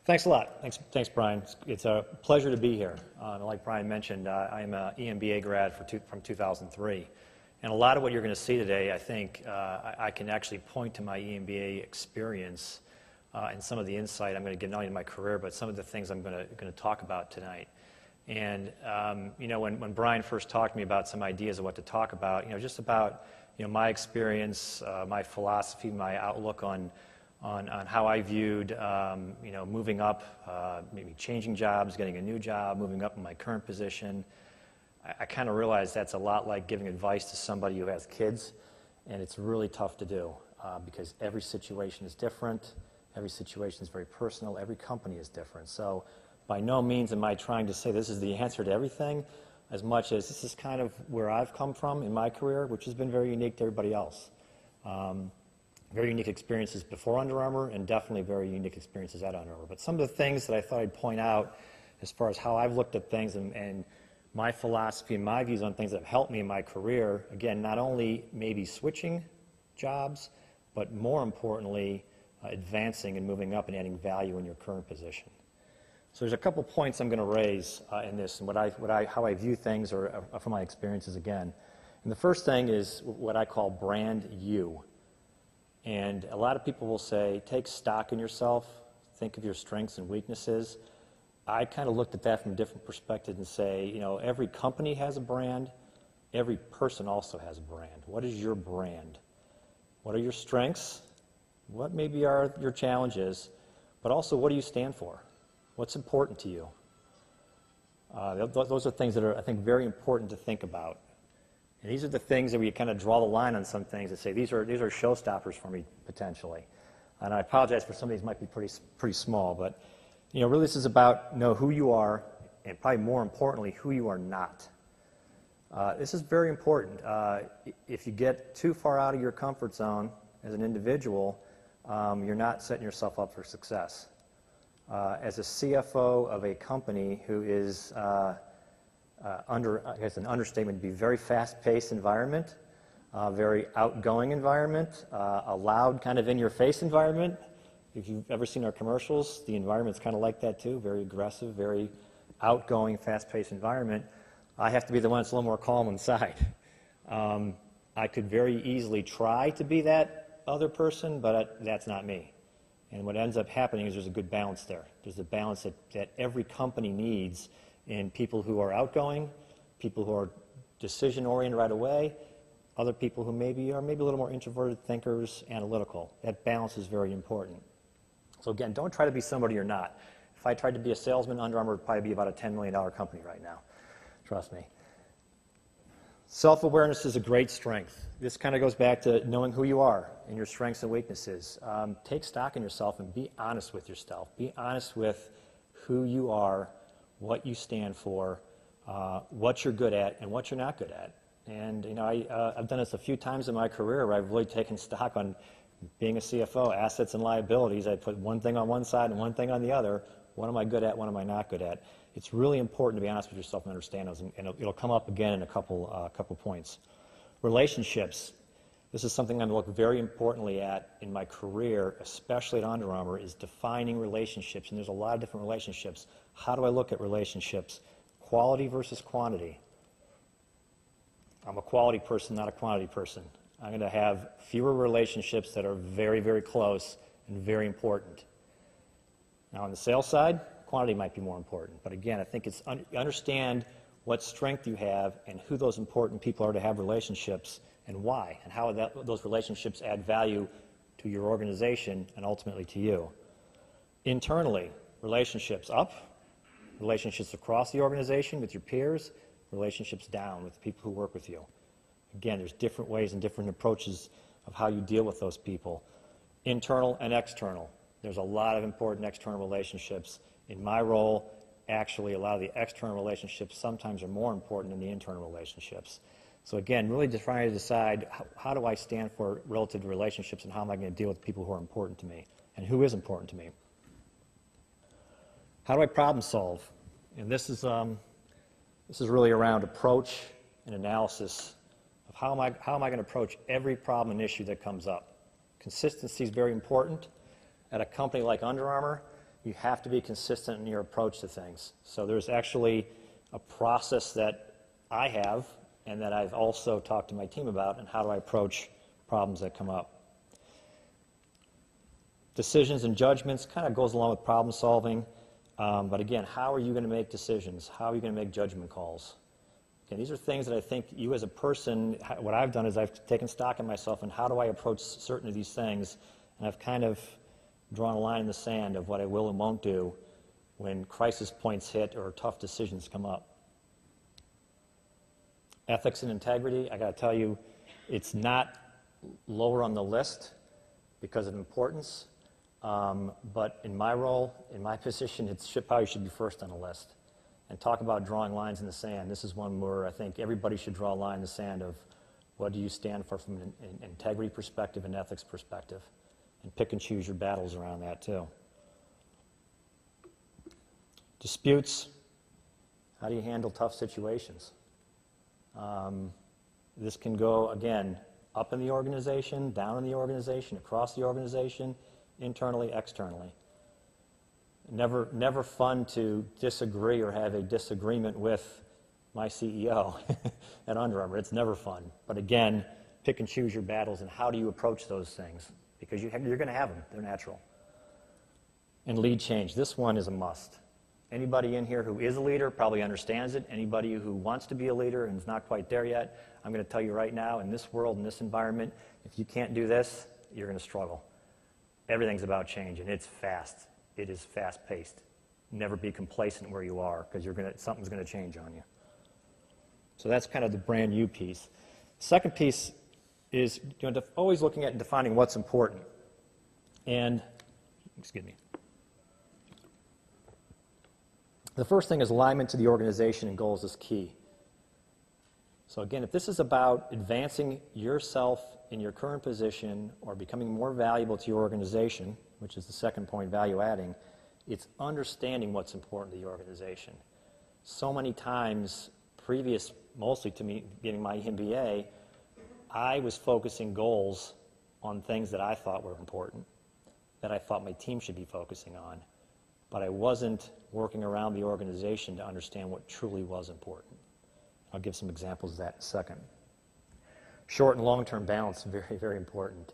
Thanks a lot. Thanks, Brian. It's a pleasure to be here. Like Brian mentioned, I'm an EMBA grad from 2003. And a lot of what you're going to see today, I think, I can actually point to my EMBA experience and some of the insight I'm going to get not only in my career, but some of the things I'm going to talk about tonight. And, when Brian first talked to me about some ideas of what to talk about, just about, my experience, my philosophy, my outlook on how I viewed, moving up, maybe changing jobs, getting a new job, moving up in my current position. I kind of realized that's a lot like giving advice to somebody who has kids, and it's really tough to do because every situation is different, every situation is very personal, every company is different. So by no means am I trying to say this is the answer to everything, as much as this is kind of where I've come from in my career, which has been very unique to everybody else. Very unique experiences before Under Armour, and definitely very unique experiences at Under Armour. But some of the things that I thought I'd point out as far as how I've looked at things and my philosophy and my views on things that have helped me in my career, again, not only maybe switching jobs, but more importantly, advancing and moving up and adding value in your current position. So there's a couple points I'm going to raise in this and how I view things or from my experiences again. And the first thing is what I call brand you. And a lot of people will say, take stock in yourself, think of your strengths and weaknesses. I kind of looked at that from a different perspective and say, every company has a brand, every person also has a brand. What is your brand? What are your strengths? What maybe are your challenges? But also, what do you stand for? What's important to you? Those are things that are, I think, very important to think about. And these are the things that we kind of draw the line on some things and say, these are showstoppers for me, potentially. And I apologize for some of these might be pretty small, but really this is about know who you are, and probably more importantly, who you are not. This is very important. If you get too far out of your comfort zone as an individual, you're not setting yourself up for success. As a CFO of a company who is I guess an understatement would be very fast-paced environment, very outgoing environment, a loud kind of in-your-face environment. If you've ever seen our commercials, the environment's kind of like that too, very aggressive, very outgoing, fast-paced environment. I have to be the one that's a little more calm inside. I could very easily try to be that other person, but that's not me. And what ends up happening is there's a good balance there. There's a balance that every company needs in people who are outgoing, people who are decision-oriented right away, other people who maybe are a little more introverted thinkers, analytical. That balance is very important. So again, don't try to be somebody you're not. If I tried to be a salesman, Under Armour would probably be about a $10 million company right now. Trust me. Self-awareness is a great strength. This kind of goes back to knowing who you are and your strengths and weaknesses. Take stock in yourself and be honest with yourself. Be honest with who you are, what you stand for, what you're good at, and what you're not good at. And I've done this a few times in my career where I've really taken stock on being a CFO, assets and liabilities. I put one thing on one side and one thing on the other. What am I good at? What am I not good at? It's really important to be honest with yourself and understand those, and it'll come up again in a couple points. Relationships. This is something I'm going to look very importantly at in my career, especially at Under Armour, is defining relationships. And there's a lot of different relationships. How do I look at relationships? Quality versus quantity. I'm a quality person, not a quantity person. I'm going to have fewer relationships that are very, very close and very important. Now, on the sales side, quantity might be more important. But again, I think it's understand what strength you have and who those important people are to have relationships and why, and how those relationships add value to your organization and ultimately to you. Internally, relationships up, relationships across the organization with your peers, relationships down with the people who work with you. Again, there's different ways and different approaches of how you deal with those people. Internal and external. There's a lot of important external relationships. In my role, actually, a lot of the external relationships sometimes are more important than the internal relationships. So again, really just trying to decide how do I stand for relative to relationships and how am I going to deal with people who are important to me and who is important to me. How do I problem solve? And this is really around approach and analysis of how am I going to approach every problem and issue that comes up. Consistency is very important. At a company like Under Armour, you have to be consistent in your approach to things. So there's actually a process that I have and that I've also talked to my team about, and how do I approach problems that come up. Decisions and judgments kind of goes along with problem solving, but again, how are you going to make decisions? How are you going to make judgment calls? Okay, these are things that I think you as a person, what I've done is I've taken stock in myself and how do I approach certain of these things, and I've kind of drawn a line in the sand of what I will and won't do when crisis points hit or tough decisions come up. Ethics and integrity, I got to tell you, it's not lower on the list because of importance, but in my role, in my position, it probably should be first on the list. And talk about drawing lines in the sand. This is one where I think everybody should draw a line in the sand of what do you stand for from an integrity perspective and ethics perspective, and pick and choose your battles around that too. Disputes, how do you handle tough situations? This can go, again, up in the organization, down in the organization, across the organization, internally, externally. Never fun to disagree or have a disagreement with my CEO at Under Armour. It's never fun. But again, pick and choose your battles, and how do you approach those things? Because you're going to have them. They're natural. And lead change. This one is a must. Anybody in here who is a leader probably understands it. Anybody who wants to be a leader and is not quite there yet, I'm going to tell you right now, in this world, in this environment, if you can't do this, you're going to struggle. Everything's about change, and it's fast. It is fast-paced. Never be complacent where you are, because something's going to change on you. So that's kind of the brand new piece. Second piece is always looking at and defining what's important. And, excuse me. The first thing is alignment to the organization and goals is key. So again, if this is about advancing yourself in your current position or becoming more valuable to your organization, which is the second point, value adding, it's understanding what's important to the organization. So many times, mostly to me getting my MBA, I was focusing goals on things that I thought were important, that I thought my team should be focusing on, but I wasn't working around the organization to understand what truly was important. I'll give some examples of that in a second. Short and long-term balance, very, very important.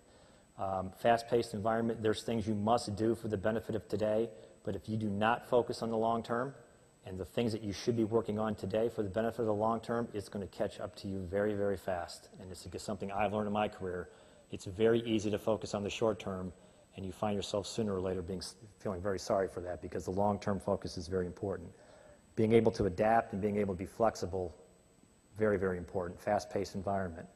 Fast-paced environment, there's things you must do for the benefit of today, but if you do not focus on the long term and the things that you should be working on today for the benefit of the long term, it's going to catch up to you very, very fast. And it's something I've learned in my career. It's very easy to focus on the short term, and you find yourself sooner or later feeling very sorry for that, because the long-term focus is very important. Being able to adapt and being able to be flexible, very, very important. Fast-paced environment.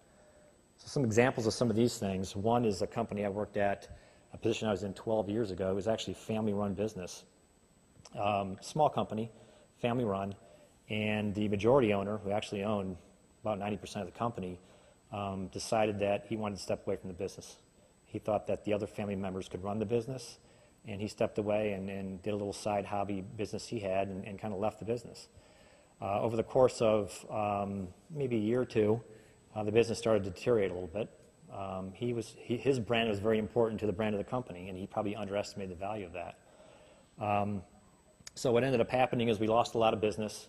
So some examples of some of these things. One is a company I worked at, a position I was in 12 years ago. It was actually a family-run business. Small company, family-run, and the majority owner, who actually owned about 90% of the company, decided that he wanted to step away from the business. He thought that the other family members could run the business, and he stepped away and did a little side hobby business he had and kind of left the business. Over the course of maybe a year or two, the business started to deteriorate a little bit. His brand was very important to the brand of the company, and he probably underestimated the value of that. So what ended up happening is we lost a lot of business.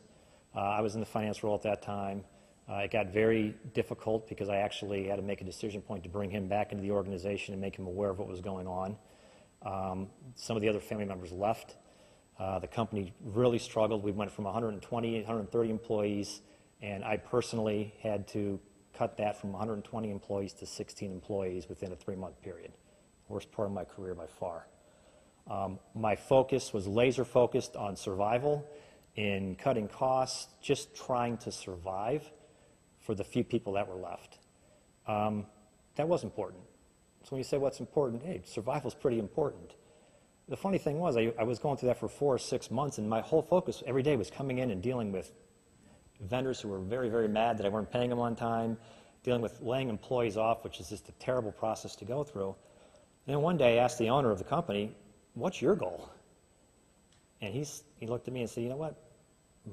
I was in the finance role at that time. It got very difficult because I actually had to make a decision point to bring him back into the organization and make him aware of what was going on. Some of the other family members left. The company really struggled. We went from 120, 130 employees, and I personally had to cut that from 120 employees to 16 employees within a 3-month period. Worst part of my career by far. My focus was laser focused on survival, in cutting costs, just trying to survive for the few people that were left. That was important. So when you say what's important, hey, survival is pretty important. The funny thing was I was going through that for 4 or 6 months, and my whole focus every day was coming in and dealing with vendors who were very, very mad that I weren't paying them on time, dealing with laying employees off, which is just a terrible process to go through. And then one day I asked the owner of the company, what's your goal? And he looked at me and said, you know what?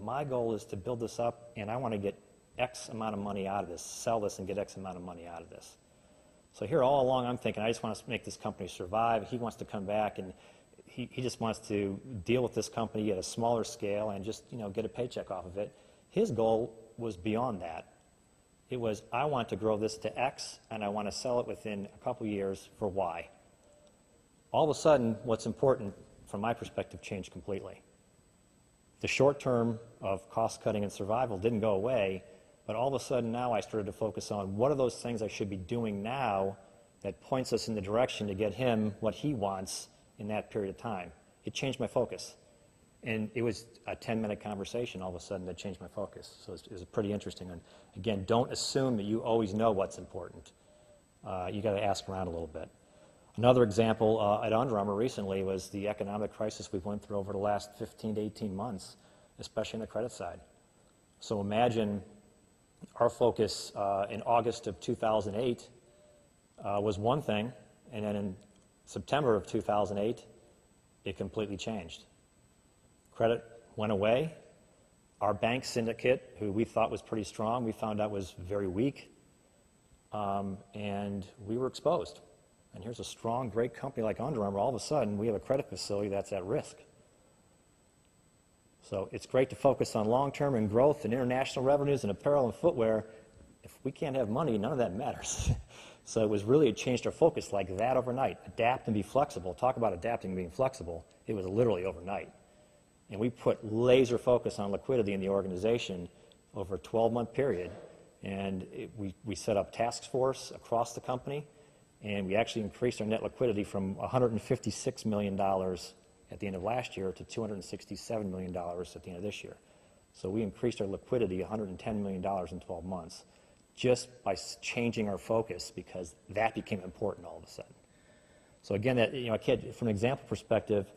My goal is to build this up, and I want to get X amount of money out of this, sell this and get X amount of money out of this. So here all along I'm thinking, I just want to make this company survive. He wants to come back, and he just wants to deal with this company at a smaller scale and just, get a paycheck off of it. His goal was beyond that. It was, I want to grow this to X, and I want to sell it within a couple years for Y. All of a sudden, what's important, from my perspective, changed completely. The short term of cost cutting and survival didn't go away, but all of a sudden now I started to focus on what are those things I should be doing now that points us in the direction to get him what he wants in that period of time. It changed my focus. And it was a 10-minute conversation all of a sudden that changed my focus. So it was pretty interesting. And again, don't assume that you always know what's important. You got to ask around a little bit. Another example at Under Armour recently was the economic crisis we went through over the last 15 to 18 months, especially on the credit side. So imagine our focus in August of 2008 was one thing, and then in September of 2008, it completely changed. Credit went away. Our bank syndicate, who we thought was pretty strong, we found out was very weak, and we were exposed. And here's a strong, great company like Under Armour. All of a sudden, we have a credit facility that's at risk. So it's great to focus on long-term and growth and international revenues and apparel and footwear. If we can't have money, none of that matters. So it was really, it changed our focus like that overnight. Adapt and be flexible. Talk about adapting and being flexible. It was literally overnight. And we put laser focus on liquidity in the organization over a 12-month period. And we set up task force across the company. And we actually increased our net liquidity from $156 million at the end of last year to $267 million at the end of this year. So we increased our liquidity $110 million in 12 months just by changing our focus, because that became important all of a sudden. So again, that, from an example perspective,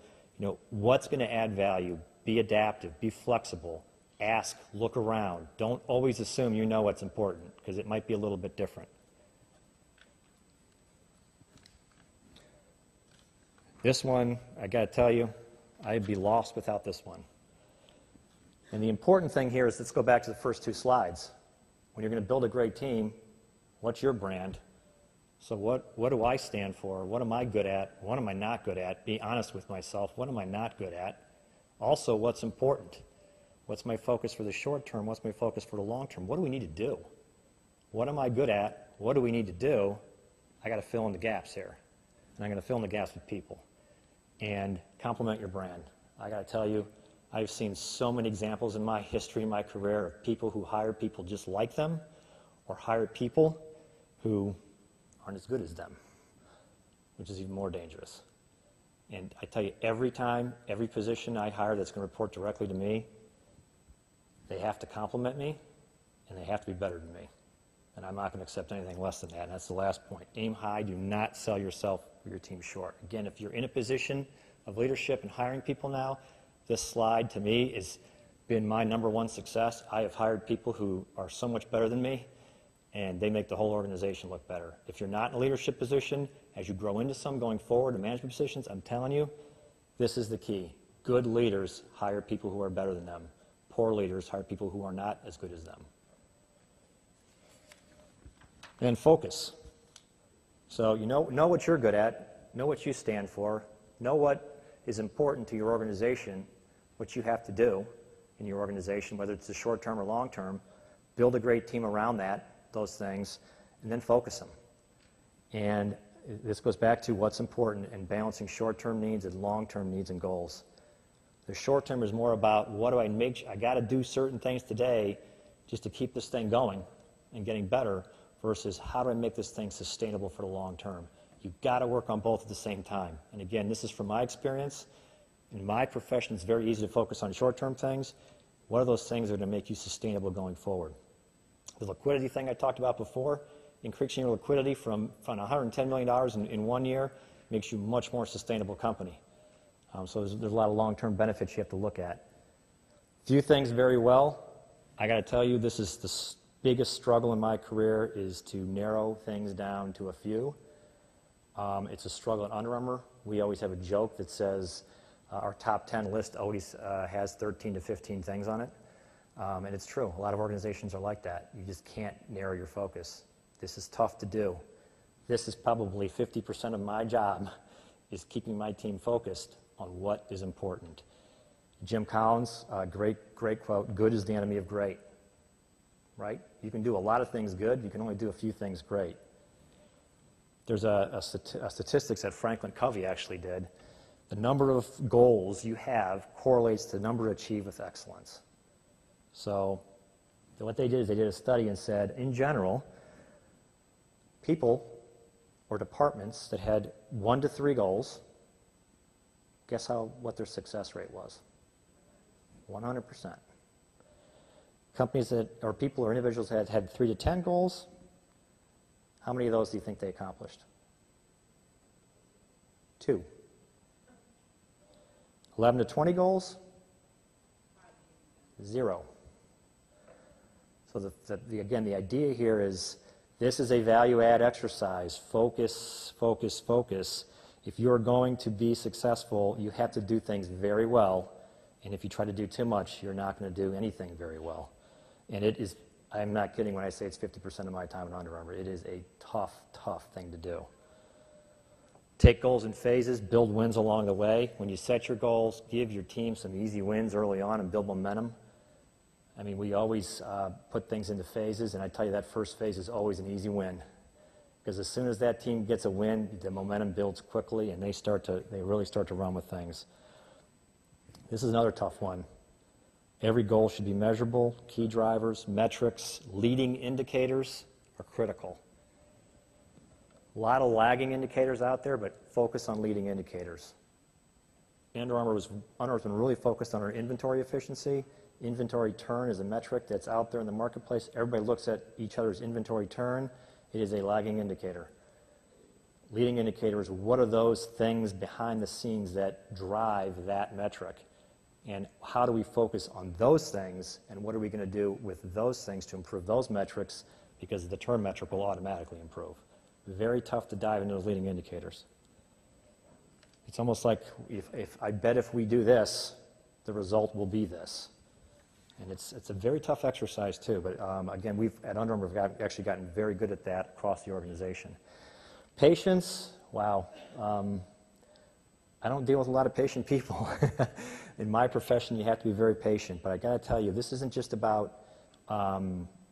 what's going to add value? Be adaptive, be flexible, ask, look around. Don't always assume you know what's important, because it might be a little bit different. This one, I got to tell you, I'd be lost without this one. And the important thing here is, let's go back to the first two slides. When you're going to build a great team, what's your brand? So what do I stand for? What am I good at? What am I not good at? Be honest with myself. What am I not good at? Also, what's important? What's my focus for the short term? What's my focus for the long term? What do we need to do? What am I good at? What do we need to do? I got to fill in the gaps here. And I'm going to fill in the gaps with people. And complement your brand. I got to tell you, I've seen so many examples in my history, my career, of people who hired people just like them, or hired people who aren't as good as them, which is even more dangerous. And I tell you, every time, every position I hire that's going to report directly to me, they have to compliment me, and they have to be better than me. And I'm not going to accept anything less than that. And that's the last point. Aim high. Do not sell yourself or your team short. Again, if you're in a position of leadership and hiring people now, this slide to me has been my #1 success. I have hired people who are so much better than me, and they make the whole organization look better. If you're not in a leadership position, as you grow into some going forward in management positions, I'm telling you, this is the key. Good leaders hire people who are better than them. Poor leaders hire people who are not as good as them. And focus. So you know what you're good at, know what you stand for, know what is important to your organization, what you have to do in your organization, whether it's the short term or long term. Build a great team around those things, and then focus them. And this goes back to what's important and balancing short-term needs and long-term needs and goals. The short term is more about what do I got to do certain things today just to keep this thing going and getting better, versus how do I make this thing sustainable for the long term. You've got to work on both at the same time. And again, this is from my experience. In my profession, it's very easy to focus on short-term things. What are those things that are going to make you sustainable going forward? The liquidity thing I talked about before, increasing your liquidity from $110 million in 1 year makes you a much more sustainable company. So there's a lot of long-term benefits you have to look at. Few things very well. I got to tell you, this is the biggest struggle in my career, is to narrow things down to a few. It's a struggle at Under Armour. We always have a joke that says our top 10 list always has 13 to 15 things on it. And it's true. A lot of organizations are like that. You just can't narrow your focus. This is tough to do. This is probably 50% of my job, is keeping my team focused on what is important. Jim Collins, great quote, good is the enemy of great, right? You can do a lot of things good, you can only do a few things great. There's a statistics that Franklin Covey actually did. The number of goals you have correlates to the number achieved with excellence. So what they did is they did a study and said, in general, people or departments that had 1 to 3 goals, guess what their success rate was? 100%. Companies that, or people or individuals that had 3 to 10 goals, how many of those do you think they accomplished? 2. 11 to 20 goals? 0. So again, the idea here is this is a value-add exercise. Focus, focus, focus. If you're going to be successful, you have to do things very well. And if you try to do too much, you're not going to do anything very well. And it is, I'm not kidding when I say it's 50% of my time in Under Armour. It is a tough, tough thing to do. Take goals in phases, build wins along the way. When you set your goals, give your team some easy wins early on and build momentum. I mean, we always put things into phases, and I tell you that first phase is always an easy win. Because as soon as that team gets a win, the momentum builds quickly, and they really start to run with things. This is another tough one. Every goal should be measurable. Key drivers, metrics, leading indicators are critical. A lot of lagging indicators out there, but focus on leading indicators. Under Armour has been really focused on our inventory efficiency. Inventory turn is a metric that's out there in the marketplace. Everybody looks at each other's inventory turn. It is a lagging indicator. Leading indicators, what are those things behind the scenes that drive that metric? And how do we focus on those things, and what are we going to do with those things to improve those metrics, because the turn metric will automatically improve. Very tough to dive into those leading indicators. It's almost like I bet if we do this, the result will be this. And it's a very tough exercise too, but again, at Under Armour, we've actually gotten very good at that across the organization. Patience, wow. I don't deal with a lot of patient people. In my profession, you have to be very patient, but I got to tell you, this isn't just about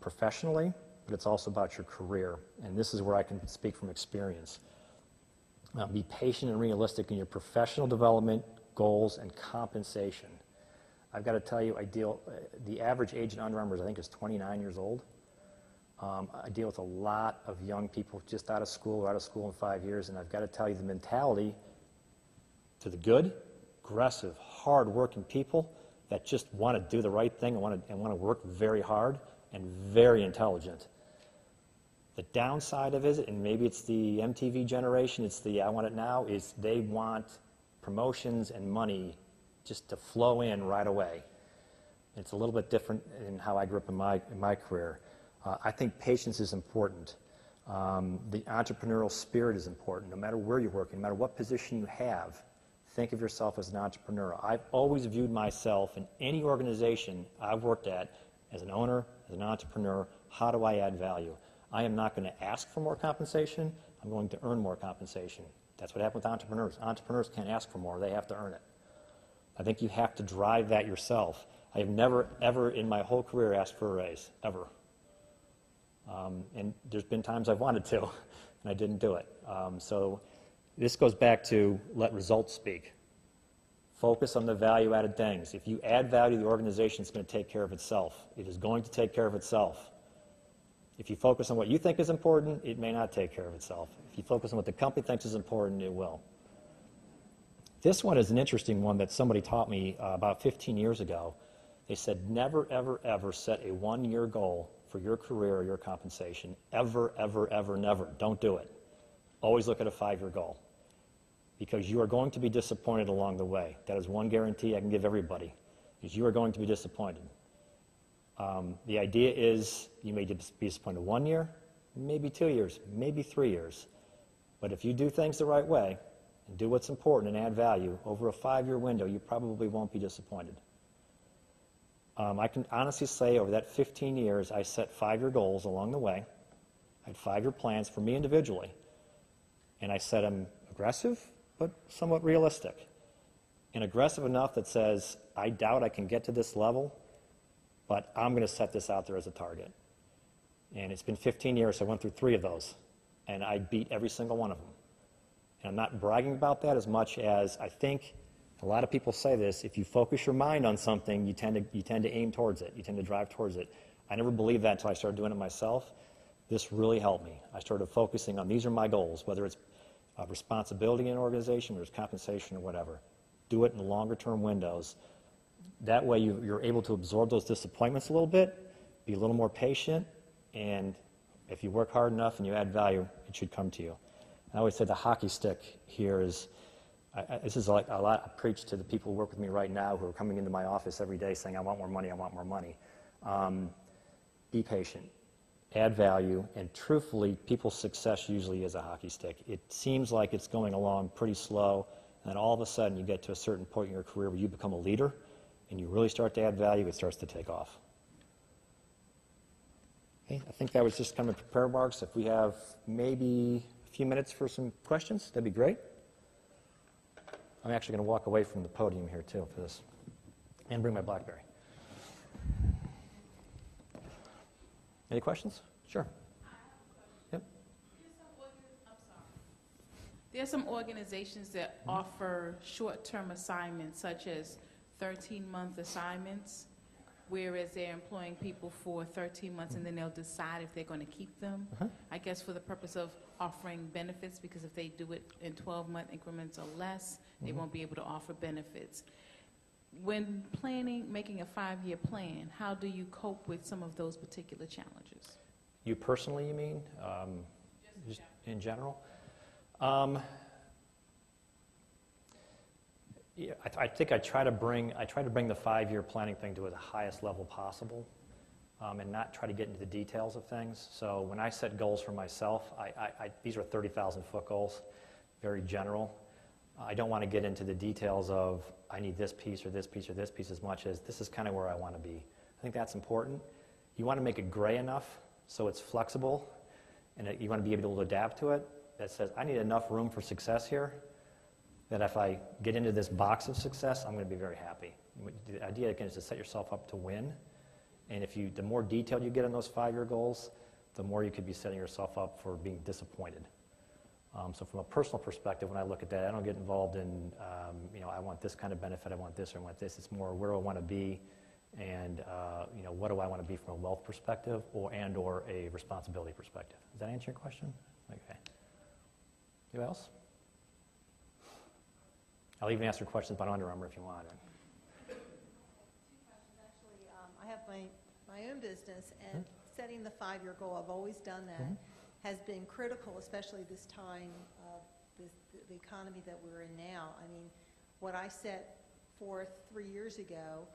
professionally, but it's also about your career, and this is where I can speak from experience. Be patient and realistic in your professional development, goals, and compensation. I've got to tell you, the average age in Under Armour, I think, is 29 years old. I deal with a lot of young people just out of school or out of school in 5 years, and I've got to tell you, the mentality to the good, aggressive, hard-working people that just want to do the right thing and want to work very hard and very intelligent. The downside of it, and maybe it's the MTV generation, it's the I want it now, is they want promotions and money just to flow in right away. It's a little bit different in how I grew up in my career. I think patience is important. The entrepreneurial spirit is important. No matter where you're working, no matter what position you have, think of yourself as an entrepreneur. I've always viewed myself in any organization I've worked at as an owner, as an entrepreneur. How do I add value? I am not going to ask for more compensation. I'm going to earn more compensation. That's what happens with entrepreneurs. Entrepreneurs can't ask for more. They have to earn it. I think you have to drive that yourself. I have never, ever in my whole career asked for a raise, ever. And there's been times I've wanted to, and I didn't do it. So this goes back to let results speak. Focus on the value-added things. If you add value, the organization is going to take care of itself. It is going to take care of itself. If you focus on what you think is important, it may not take care of itself. If you focus on what the company thinks is important, it will. This one is an interesting one that somebody taught me about 15 years ago. They said, never, ever, ever set a one-year goal for your career or your compensation. Ever, ever, ever, never. Don't do it. Always look at a 5-year goal, because you are going to be disappointed along the way. That is one guarantee I can give everybody, is you are going to be disappointed. The idea is you may be disappointed 1 year, maybe 2 years, maybe 3 years. But if you do things the right way and do what's important and add value, over a 5-year window, you probably won't be disappointed. I can honestly say over that 15 years, I set 5-year goals along the way. I had 5-year plans for me individually. And I set them aggressive, but somewhat realistic. and aggressive enough that says, I doubt I can get to this level, but I'm going to set this out there as a target. And it's been 15 years, so I went through 3 of those, and I beat every single one of them. And I'm not bragging about that as much as I think a lot of people say this, if you focus your mind on something, you tend to aim towards it. You tend to drive towards it. I never believed that until I started doing it myself. This really helped me. I started focusing on these are my goals, whether it's responsibility in an organization, or it's compensation or whatever. Do it in longer term windows. That way you're able to absorb those disappointments a little bit, be a little more patient, and if you work hard enough and you add value, it should come to you. I always say the hockey stick here is, this is like a lot I preach to the people who work with me right now who are coming into my office every day saying, I want more money, I want more money. Be patient, add value, and truthfully, people's success usually is a hockey stick. It seems like it's going along pretty slow, and then all of a sudden you get to a certain point in your career where you become a leader, and you really start to add value, it starts to take off. Okay, I think that was just kind of prepared remarks. If we have maybe a few minutes for some questions, that'd be great. I'm actually going to walk away from the podium here, too, for this, and bring my BlackBerry. Any questions? Sure. Yep. There are some organizations that offer short-term assignments, such as 13-month assignments, whereas they're employing people for 13 months and then they'll decide if they're going to keep them. I guess for the purpose of offering benefits, because if they do it in 12-month increments or less, they won't be able to offer benefits. When planning, making a 5-year plan, how do you cope with some of those particular challenges? You personally, you mean? Just in general? Yeah, I think I try to bring the 5-year planning thing to the highest level possible, and not try to get into the details of things. So when I set goals for myself, these are 30,000-foot goals, very general. I don't want to get into the details of I need this piece or this piece or this piece as much as this is kind of where I want to be. I think that's important. You want to make it gray enough so it's flexible, and you want to be able to adapt to it. That says I need enough room for success here that if I get into this box of success, I'm going to be very happy. The idea again is to set yourself up to win, and the more detailed you get on those 5-year goals, the more you could be setting yourself up for being disappointed. So from a personal perspective, when I look at that, I don't get involved in, I want this kind of benefit, I want this, or I want this. It's more where do I want to be, and what do I want to be from a wealth perspective or a responsibility perspective. Does that answer your question? Okay. Anybody else? I'll even answer questions about Under Armour if you want. 2 questions, actually. I have my own business, and setting the 5-year goal, I've always done that. Has been critical, especially this time of the economy that we're in now. I mean, what I set forth 3 years ago,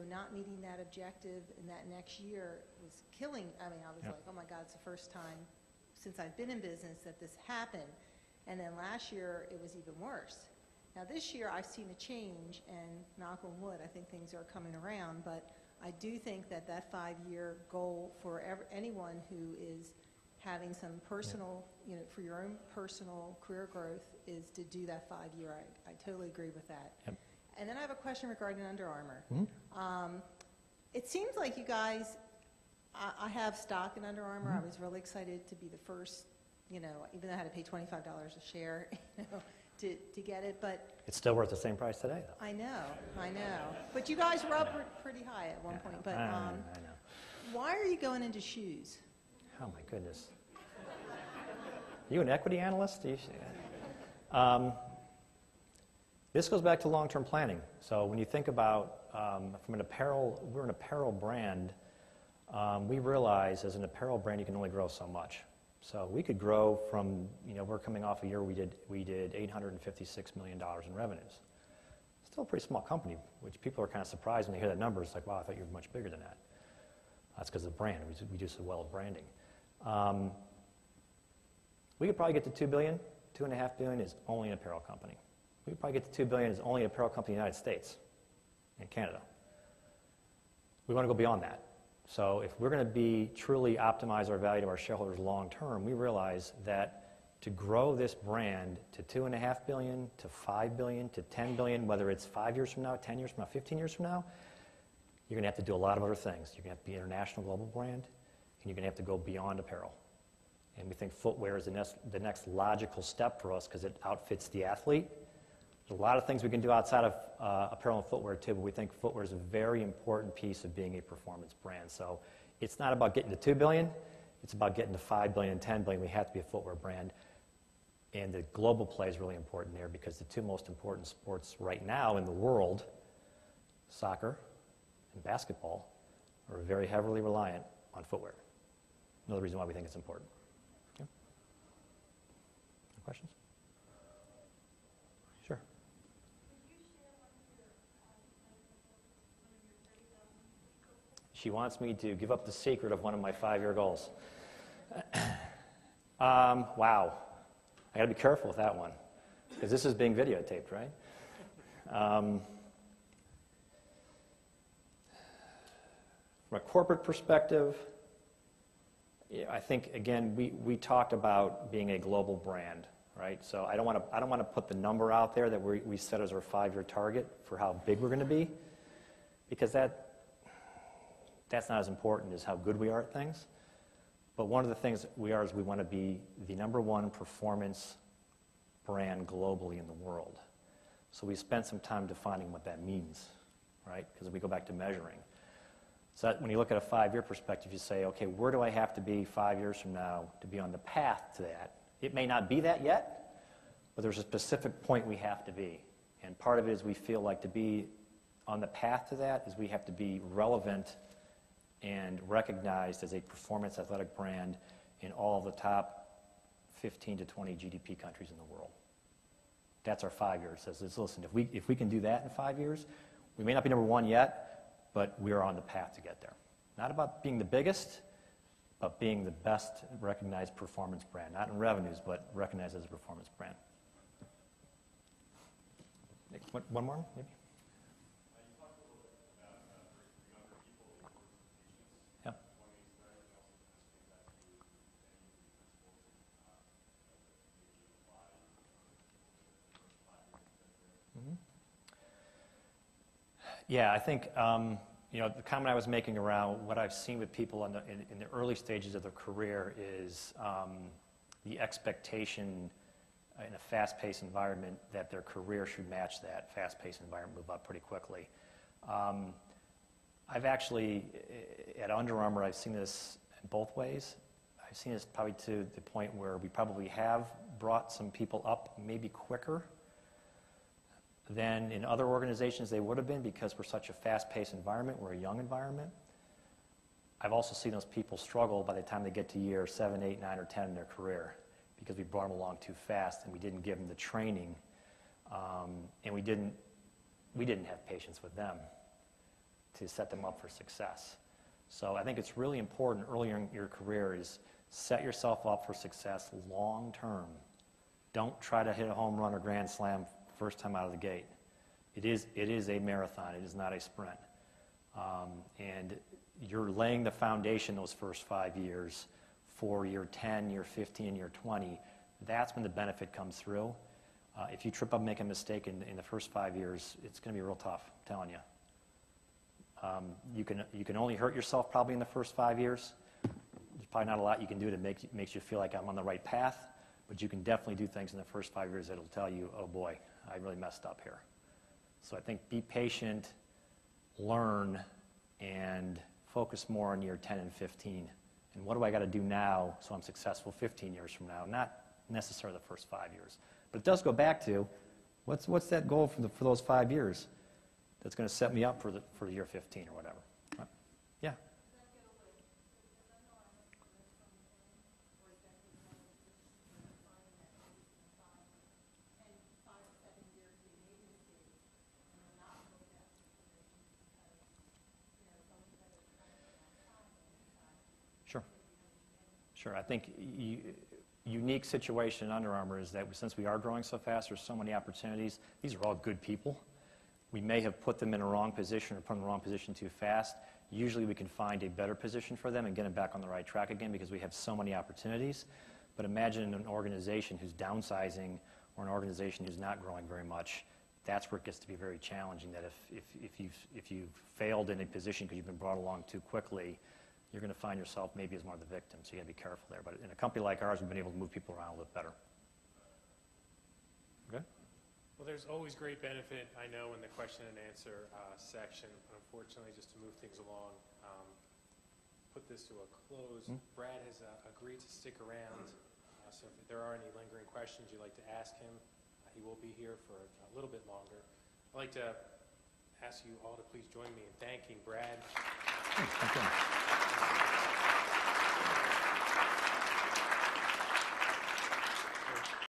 not meeting that objective in that next year was killing. I mean, I was like, oh my God, it's the first time since I've been in business that this happened. And then last year, it was even worse. Now this year, I've seen a change, and knock on wood, I think things are coming around, but I do think that 5-year goal for anyone who is having some personal, for your own personal career growth is to do that 5-year. I totally agree with that. Yep. And then I have a question regarding Under Armour. It seems like you guys, I have stock in Under Armour. I was really excited to be the first, even though I had to pay $25 a share, to get it, but it's still worth the same price today, though. I know. But you guys were up pretty high at one point. But I know. why are you going into shoes? Oh my goodness. You an equity analyst? This goes back to long-term planning. So when you think about we're an apparel brand. We realize as an apparel brand you can only grow so much. So we could grow from, we're coming off a year we did $856 million in revenues. Still a pretty small company, which people are kind of surprised when they hear that number. It's like, wow, I thought you were much bigger than that. That's because of the brand. We do so well at branding. We could probably get to $2 billion. $2.5 billion is only an apparel company. We could probably get to $2 billion is only an apparel company in the United States and Canada. We want to go beyond that. So if we're going to truly optimize our value to our shareholders long term, we realize that to grow this brand to $2.5 billion, to $5 billion, to $10 billion, whether it's 5 years from now, 10 years from now, 15 years from now, you're going to have to do a lot of other things. You're going to have to be an international global brand, and you're going to have to go beyond apparel. And we think footwear is the next logical step for us because it outfits the athlete. There's a lot of things we can do outside of apparel and footwear too, but we think footwear is a very important piece of being a performance brand. So it's not about getting to 2 billion, it's about getting to 5 billion and 10 billion. We have to be a footwear brand. And the global play is really important there because the two most important sports right now in the world, soccer and basketball, are very heavily reliant on footwear. Another reason why we think it's important. Yeah. Questions? Sure. She wants me to give up the secret of one of my 5-year goals. Wow. I got to be careful with that one because this is being videotaped, right? From a corporate perspective, I think, again, we talked about being a global brand, right? So I don't want to put the number out there that we set as our 5-year target for how big we're going to be, because that's not as important as how good we are at things. But one of the things we are is we want to be the #1 performance brand globally in the world. So we spent some time defining what that means, right? Because we go back to measuring. So that when you look at a 5-year perspective, you say, okay, where do I have to be 5 years from now to be on the path to that? It may not be that yet, but there's a specific point we have to be. And part of it is we feel like to be on the path to that is we have to be relevant and recognized as a performance athletic brand in all of the top 15 to 20 GDP countries in the world. That's our 5 years. It says, listen, if we can do that in 5 years, we may not be #1 yet, but we are on the path to get there. Not about being the biggest, but being the best recognized performance brand. Not in revenues, but recognized as a performance brand. One more, maybe? Yeah, I think the comment I was making around what I've seen with people in the early stages of their career is the expectation in a fast-paced environment that their career should match that fast-paced environment, move up pretty quickly. I've actually, at Under Armour, I've seen this in both ways. I've seen this probably to the point where we probably have brought some people up maybe quicker than in other organizations they would have been because we're such a fast-paced environment, we're a young environment. I've also seen those people struggle by the time they get to year 7, 8, 9, or 10 in their career because we brought them along too fast and we didn't give them the training and we didn't have patience with them to set them up for success. So I think it's really important earlier in your career is set yourself up for success long term. Don't try to hit a home run or grand slam first time out of the gate. It is a marathon. It is not a sprint. And you're laying the foundation those first 5 years for year 10, year 15, year 20. That's when the benefit comes through. If you trip up and make a mistake in the first 5 years, it's going to be real tough, I'm telling you. You can only hurt yourself probably in the first 5 years. There's probably not a lot you can do to makes you feel like I'm on the right path, but you can definitely do things in the first 5 years that'll tell you, oh boy, I really messed up here. So I think be patient, learn, and focus more on year 10 and 15. And what do I got to do now so I'm successful 15 years from now? Not necessarily the first 5 years. But it does go back to, what's that goal for those 5 years that's going to set me up for year 15 or whatever? Yeah. Sure. I think unique situation in Under Armour is that since we are growing so fast, there's so many opportunities. These are all good people. We may have put them in a wrong position or put them in the wrong position too fast. Usually we can find a better position for them and get them back on the right track again because we have so many opportunities. But imagine an organization who's downsizing or an organization who's not growing very much. That's where it gets to be very challenging, that if you've failed in a position because you've been brought along too quickly, you're going to find yourself maybe as one of the victims. So you got to be careful there. But in a company like ours, we've been able to move people around a little better. Okay? Well, there's always great benefit, I know, in the question and answer section. Unfortunately, just to move things along, put this to a close. Brad has agreed to stick around, so if there are any lingering questions you'd like to ask him, he will be here for a little bit longer. I'd like to ask you all to please join me in thanking Brad. Thank you.